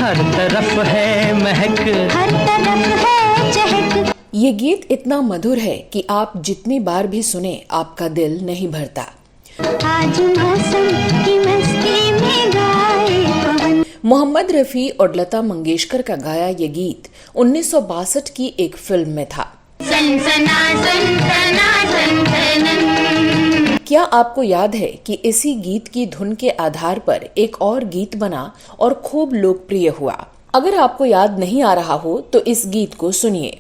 हर तरफ है महक, हर तरफ है चहक। ये गीत इतना मधुर है कि आप जितनी बार भी सुने आपका दिल नहीं भरता। आज मौसम की मस्ती में गाए पवन। मोहम्मद रफी और लता मंगेशकर का गाया ये गीत 1962 की एक फिल्म में था। सनसना सनसना सनसनन। क्या आपको याद है कि इसी गीत की धुन के आधार पर एक और गीत बना और खूब लोकप्रिय हुआ? अगर आपको याद नहीं आ रहा हो तो इस गीत को सुनिए।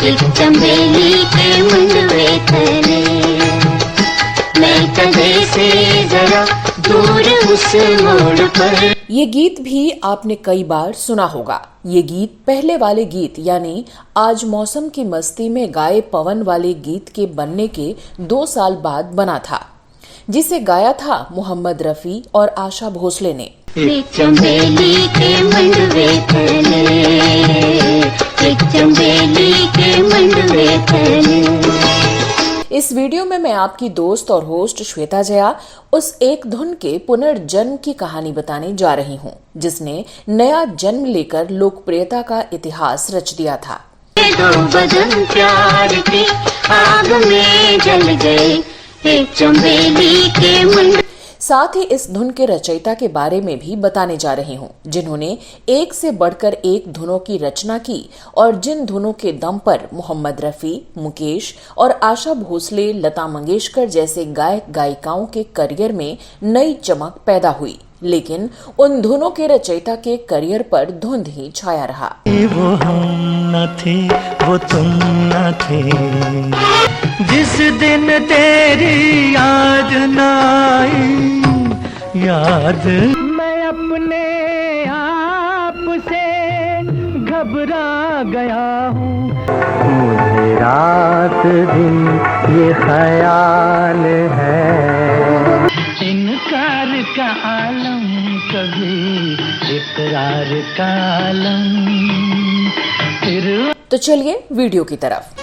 एक चंबेली के मुंडवे तले, मैं कदे से जरा दूर उस मोड़ पर। ये गीत भी आपने कई बार सुना होगा। ये गीत पहले वाले गीत यानी आज मौसम की मस्ती में गाए पवन वाले गीत के बनने के 2 साल बाद बना था, जिसे गाया था मोहम्मद रफी और आशा भोसले ने। एक चंबेली के मंडवे तले, एक चंबेली के मंडवे तले। इस वीडियो में मैं आपकी दोस्त और होस्ट श्वेता जया उस एक धुन के पुनर्जन्म की कहानी बताने जा रही हूँ, जिसने नया जन्म लेकर लोकप्रियता का इतिहास रच दिया था। दो बदन प्यार की आग में जल गए, एक चंबेली के मुंड। साथ ही इस धुन के रचयिता के बारे में भी बताने जा रही हूँ, जिन्होंने एक से बढ़कर एक धुनों की रचना की और जिन धुनों के दम पर मोहम्मद रफी, मुकेश और आशा भोसले, लता मंगेशकर जैसे गायक गायिकाओं के करियर में नई चमक पैदा हुई, लेकिन उन धुनों के रचयिता के करियर पर धुंध ही छाया रहा। वो हम न थे, वो तुम न थे, जिस दिन तेरी याद न आई, याद। मैं अपने आप से घबरा गया हूँ, मुझे रात दिन ये ख्याल है, इनकार का आलम कभी इकरार का आलम फिर। तो चलिए वीडियो की तरफ।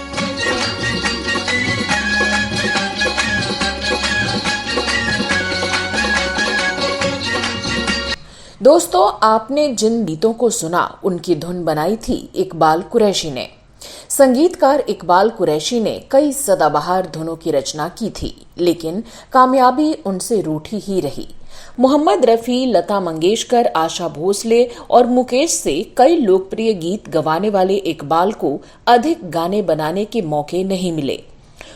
दोस्तों, आपने जिन गीतों को सुना उनकी धुन बनाई थी इकबाल कुरैशी ने। संगीतकार इकबाल कुरैशी ने कई सदाबहार धुनों की रचना की थी, लेकिन कामयाबी उनसे रूठी ही रही। मोहम्मद रफी, लता मंगेशकर, आशा भोसले और मुकेश से कई लोकप्रिय गीत गवाने वाले इकबाल को अधिक गाने बनाने के मौके नहीं मिले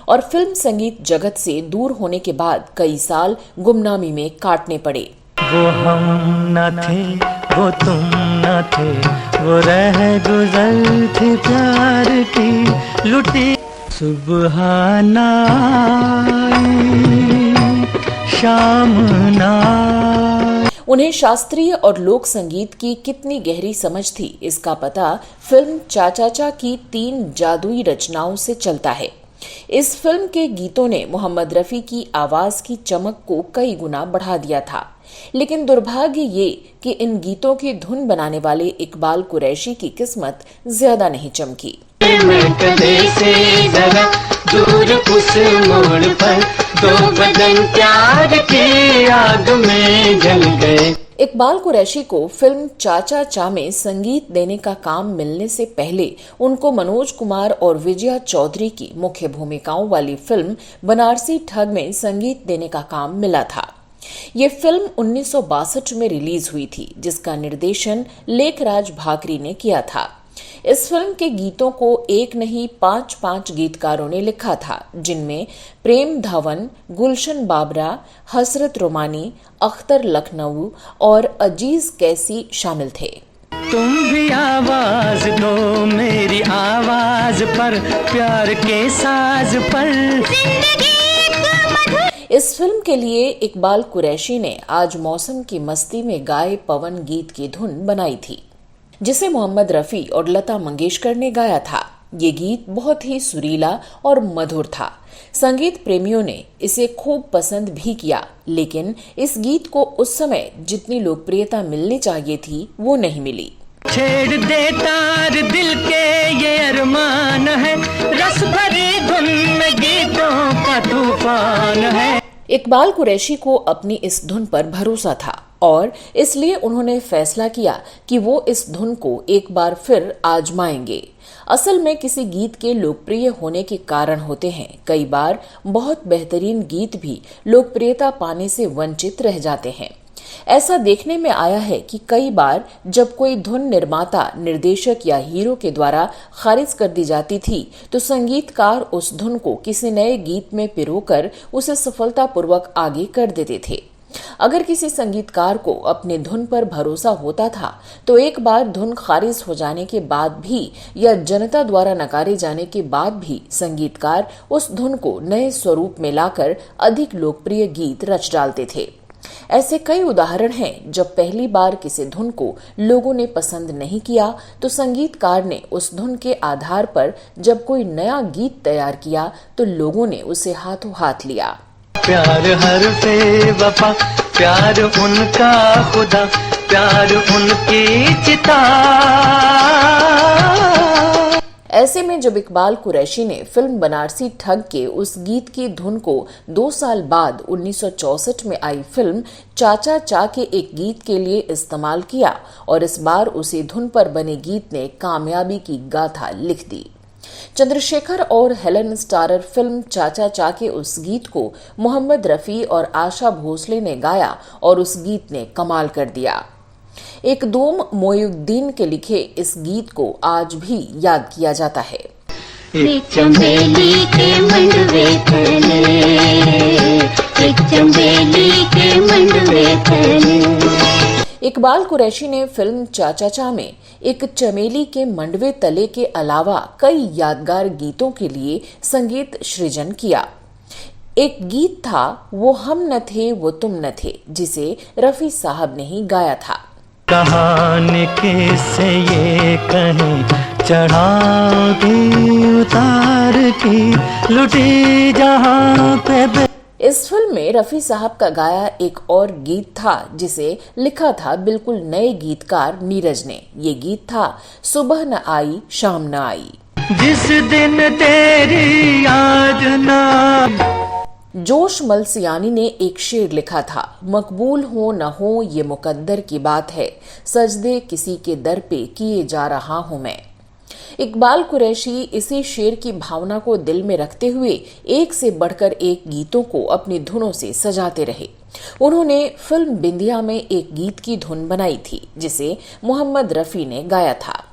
और फिल्म संगीत जगत से दूर होने के बाद कई साल गुमनामी में काटने पड़े। वो हम न थे, वो तुम न थे, वो रह गुजर थी प्यार की लुटी सुबहाना शाम ना। उन्हें शास्त्रीय और लोक संगीत की कितनी गहरी समझ थी, इसका पता फिल्म चाचा की 3 जादुई रचनाओं से चलता है। इस फिल्म के गीतों ने मोहम्मद रफी की आवाज की चमक को कई गुना बढ़ा दिया था, लेकिन दुर्भाग्य ये कि इन गीतों की धुन बनाने वाले इकबाल कुरैशी की किस्मत ज्यादा नहीं चमकी। मैं कदे से जरा दूर उस मोड़ पर, दो बदन प्यार की आग में जल गए। इकबाल कुरैशी को फिल्म चाचा में संगीत देने का काम मिलने से पहले उनको मनोज कुमार और विजया चौधरी की मुख्य भूमिकाओं वाली फिल्म बनारसी ठग में संगीत देने का काम मिला था। ये फिल्म 1962 में रिलीज हुई थी, जिसका निर्देशन लेखराज भाकरी ने किया था। इस फिल्म के गीतों को एक नहीं 5 गीतकारों ने लिखा था, जिनमें प्रेम धवन, गुलशन बाबरा, हसरत रोमानी, अख्तर लखनऊ और अजीज कैसी शामिल थे। तुम भी आवाज दो मेरी आवाज पर, प्यार के साज पर। इस फिल्म के लिए इकबाल कुरैशी ने आज मौसम की मस्ती में गाए पवन गीत की धुन बनाई थी, जिसे मोहम्मद रफी और लता मंगेशकर ने गाया था। ये गीत बहुत ही सुरीला और मधुर था। संगीत प्रेमियों ने इसे खूब पसंद भी किया, लेकिन इस गीत को उस समय जितनी लोकप्रियता मिलनी चाहिए थी वो नहीं मिली। छेड़ दे तार दिल के ये अरमान है, रस भरी धुन में गीतों का तूफान है। इकबाल कुरैशी को अपनी इस धुन पर भरोसा था। और इसलिए उन्होंने फैसला किया कि वो इस धुन को एक बार फिर आजमाएंगे। असल में किसी गीत के लोकप्रिय होने के कारण होते हैं। कई बार बहुत बेहतरीन गीत भी लोकप्रियता पाने से वंचित रह जाते हैं। ऐसा देखने में आया है कि कई बार जब कोई धुन निर्माता, निर्देशक या हीरो के द्वारा खारिज कर दी जाती थी, तो संगीतकार उस धुन को किसी नए गीत में पिरोकर उसे सफलतापूर्वक आगे कर देते थे। अगर किसी संगीतकार को अपने धुन पर भरोसा होता था, तो एक बार धुन खारिज हो जाने के बाद भी या जनता द्वारा नकारे जाने के बाद भी संगीतकार उस धुन को नए स्वरूप में लाकर अधिक लोकप्रिय गीत रच डालते थे। ऐसे कई उदाहरण हैं जब पहली बार किसी धुन को लोगों ने पसंद नहीं किया, तो संगीतकार ने उस धुन के आधार पर जब कोई नया गीत तैयार किया तो लोगों ने उसे हाथों हाथ लिया। प्यार हर बेवफा, प्यार उनका खुदा, प्यार उनकी चिता। ऐसे में जब इकबाल कुरैशी ने फिल्म बनारसी ठग के उस गीत की धुन को 2 साल बाद 1964 में आई फिल्म चाचा चा के एक गीत के लिए इस्तेमाल किया और इस बार उसी धुन पर बने गीत ने कामयाबी की गाथा लिख दी। चंद्रशेखर और हेलन स्टारर फिल्म चाचा चा के उस गीत को मोहम्मद रफी और आशा भोसले ने गाया और उस गीत ने कमाल कर दिया। एक दोम मोयुद्दीन के लिखे इस गीत को आज भी याद किया जाता है। एक चंबेली के मंडवे तले, एक चंबेली के मंडवे तले। इकबाल कुरैशी ने फिल्म चाचा चा में एक चमेली के मंडवे तले के अलावा कई यादगार गीतों के लिए संगीत सृजन किया। एक गीत था वो हम न थे वो तुम न थे, जिसे रफी साहब ने ही गाया था। कहानी किससे ये कहें, चढ़ाव की उतार की लुटी जहां पे। इस फिल्म में रफी साहब का गाया एक और गीत था जिसे लिखा था बिल्कुल नए गीतकार नीरज ने। ये गीत था सुबह न आई शाम न आई। जिस दिन तेरी याद ना। जोश मलसियानी ने एक शेर लिखा था, मकबूल हो न हो ये मुकद्दर की बात है, सजदे किसी के दर पे किए जा रहा हूं मैं। इकबाल कुरैशी इसी शेर की भावना को दिल में रखते हुए एक से बढ़कर एक गीतों को अपनी धुनों से सजाते रहे। उन्होंने फिल्म बिंदिया में एक गीत की धुन बनाई थी जिसे मोहम्मद रफी ने गाया था।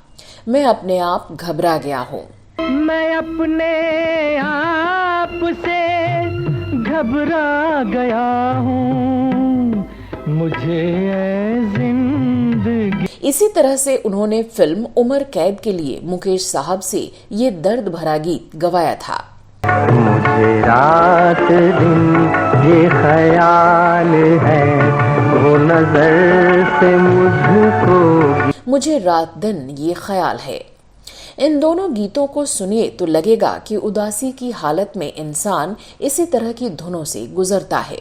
मैं अपने आप घबरा गया हूँ। मैं अपने आप से घबरा गया हूँ, मुझे जिंदगी। इसी तरह से उन्होंने फिल्म उमर कैद के लिए मुकेश साहब से ये दर्द भरा गीत गवाया था। मुझे रात दिन ये ख्याल है, वो नजर से मुझको। मुझे रात दिन ये ख्याल है। इन दोनों गीतों को सुनिए तो लगेगा कि उदासी की हालत में इंसान इसी तरह की धुनों से गुजरता है।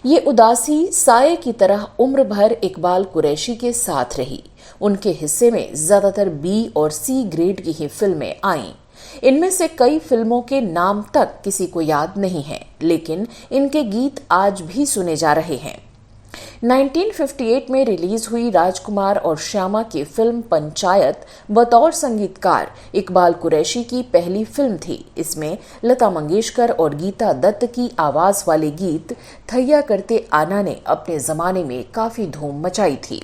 ये उदासी साये की तरह उम्र भर इकबाल कुरैशी के साथ रही। उनके हिस्से में ज्यादातर बी और सी ग्रेड की ही फिल्में आईं। इनमें से कई फिल्मों के नाम तक किसी को याद नहीं है, लेकिन इनके गीत आज भी सुने जा रहे हैं। 1958 में रिलीज हुई राजकुमार और श्यामा की फिल्म पंचायत बतौर संगीतकार इकबाल कुरैशी की पहली फिल्म थी। इसमें लता मंगेशकर और गीता दत्त की आवाज वाले गीत थैया करते आना ने अपने जमाने में काफी धूम मचाई थी।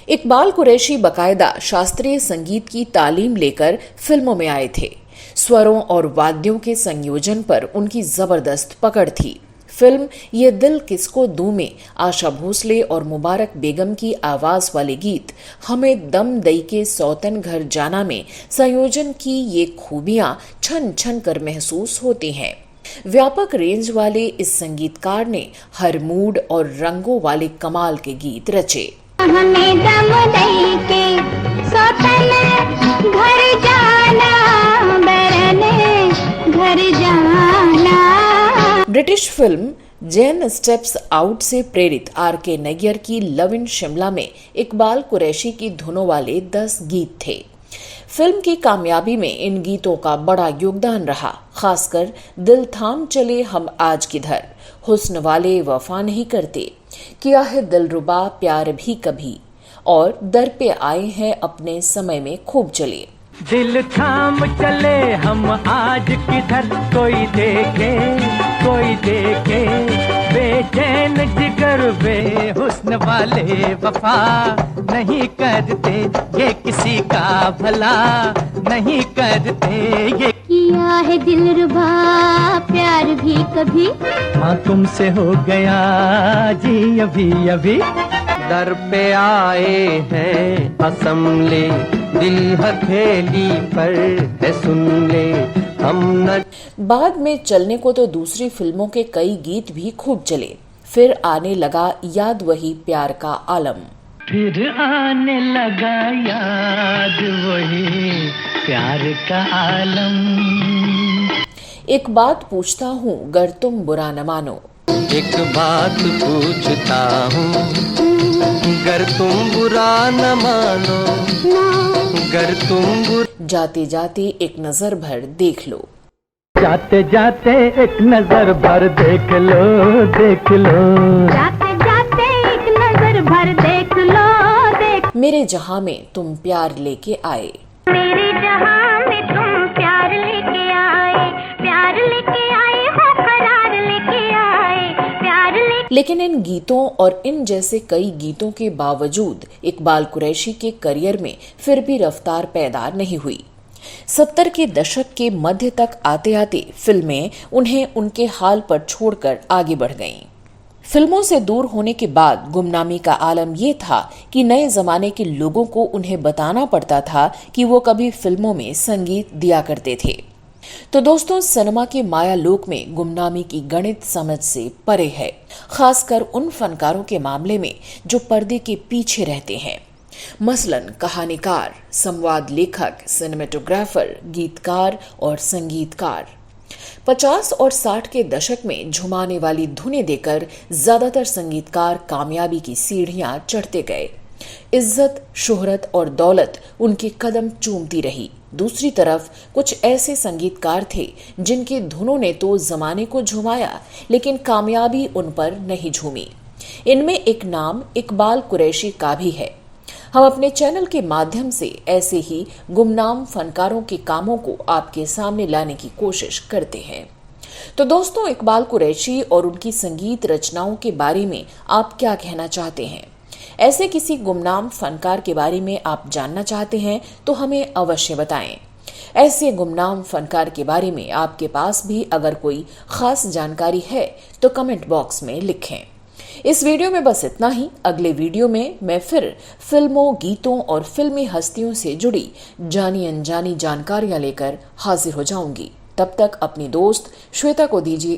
इकबाल कुरैशी बकायदा शास्त्रीय संगीत की तालीम लेकर फिल्मों में आए थे। स्वरों और वाद्यों के संयोजन पर उनकी जबरदस्त पकड़ थी। फिल्म ये दिल किसको दूं में आशा भोसले और मुबारक बेगम की आवाज वाले गीत हमें दम दई के सौतन घर जाना में संयोजन की ये खूबियां छन छन कर महसूस होती हैं। व्यापक रेंज वाले इस संगीतकार ने हर मूड और रंगों वाले कमाल के गीत रचे। हमें दम दई के सौतन घर जाना, घर जाना। British film Jain steps out से प्रेरित R.K. नैयर की लव इन शिमला में इकबाल कुरैशी की धुनों वाले 10 गीत थे। फिल्म की कामयाबी में इन गीतों का बड़ा योगदान रहा, खासकर दिल थाम चले हम आज किधर, हुस्न वाले वफा नहीं करते, किया है दिलरुबा प्यार भी कभी, और दर पे आए हैं अपने समय में खूब चले। दिल थाम चले हम आज किधर, कोई देखे बेचैन जिगर वे हुस्न वाले वफा नहीं करते, ये किसी का भला नहीं करते, ये किया है दिलरुबा प्यार भी कभी, हाँ तुमसे हो गया जी अभी अभी। दर पे आए हैं असमले, दिल हथेली पर है सुन ले हम न। बाद में चलने को तो दूसरी फिल्मों के कई गीत भी खूब चले। फिर आने लगा याद वही प्यार का आलम, फिर आने लगा याद वही प्यार का आलम। एक बात पूछता हूँ गर तुम बुरा न मानो, एक बात पूछता हूँ गर तुम बुरा न मानो, गर तुम जाते जाते एक नजर भर देख लो, जाते जाते एक नजर भर देख लो, देख लो, जाते जाते एक नजर भर देख लो, देख मेरे जहां में तुम प्यार लेके आए, मेरे जहां में तुम प्यार लेके आए, प्यार लेके आए हो करार लेके आए, प्यार लेके। लेकिन इन गीतों और इन जैसे कई गीतों के बावजूद इकबाल कुरैशी के करियर में फिर भी रफ्तार पैदा नहीं हुई। 70 के दशक के मध्य तक आते आते फिल्में उन्हें उनके हाल पर छोड़कर आगे बढ़ गईं। फिल्मों से दूर होने के बाद गुमनामी का आलम यह था कि नए जमाने के लोगों को उन्हें बताना पड़ता था कि वो कभी फिल्मों में संगीत दिया करते थे। तो दोस्तों, सिनेमा के माया लोक में गुमनामी की गणित समझ से परे है, खासकर उन फनकारों के मामले में जो पर्दे के पीछे रहते हैं, मसलन कहानीकार, संवाद लेखक, सिनेमेटोग्राफर, गीतकार और संगीतकार। 50 और 60 के दशक में झुमाने वाली धुनें देकर ज्यादातर संगीतकार कामयाबी की सीढ़ियां चढ़ते गए। इज्जत, शोहरत और दौलत उनके कदम चूमती रही। दूसरी तरफ कुछ ऐसे संगीतकार थे जिनकी धुनों ने तो जमाने को झुमाया, लेकिन कामयाबी उन पर नहीं झूमी। इनमें एक नाम इकबाल कुरैशी का भी है। हम अपने चैनल के माध्यम से ऐसे ही गुमनाम फनकारों के कामों को आपके सामने लाने की कोशिश करते हैं। तो दोस्तों, इकबाल कुरैशी और उनकी संगीत रचनाओं के बारे में आप क्या कहना चाहते हैं? ऐसे किसी गुमनाम फनकार के बारे में आप जानना चाहते हैं तो हमें अवश्य बताएं। ऐसे गुमनाम फनकार के बारे में आपके पास भी अगर कोई खास जानकारी है तो कमेंट बॉक्स में लिखें। इस वीडियो में बस इतना ही। अगले वीडियो में मैं फिर फिल्मों, गीतों और फिल्मी हस्तियों से जुड़ी जानी अनजानी जानकारियां लेकर हाजिर हो जाऊंगी। तब तक अपनी दोस्त श्वेता को दीजिए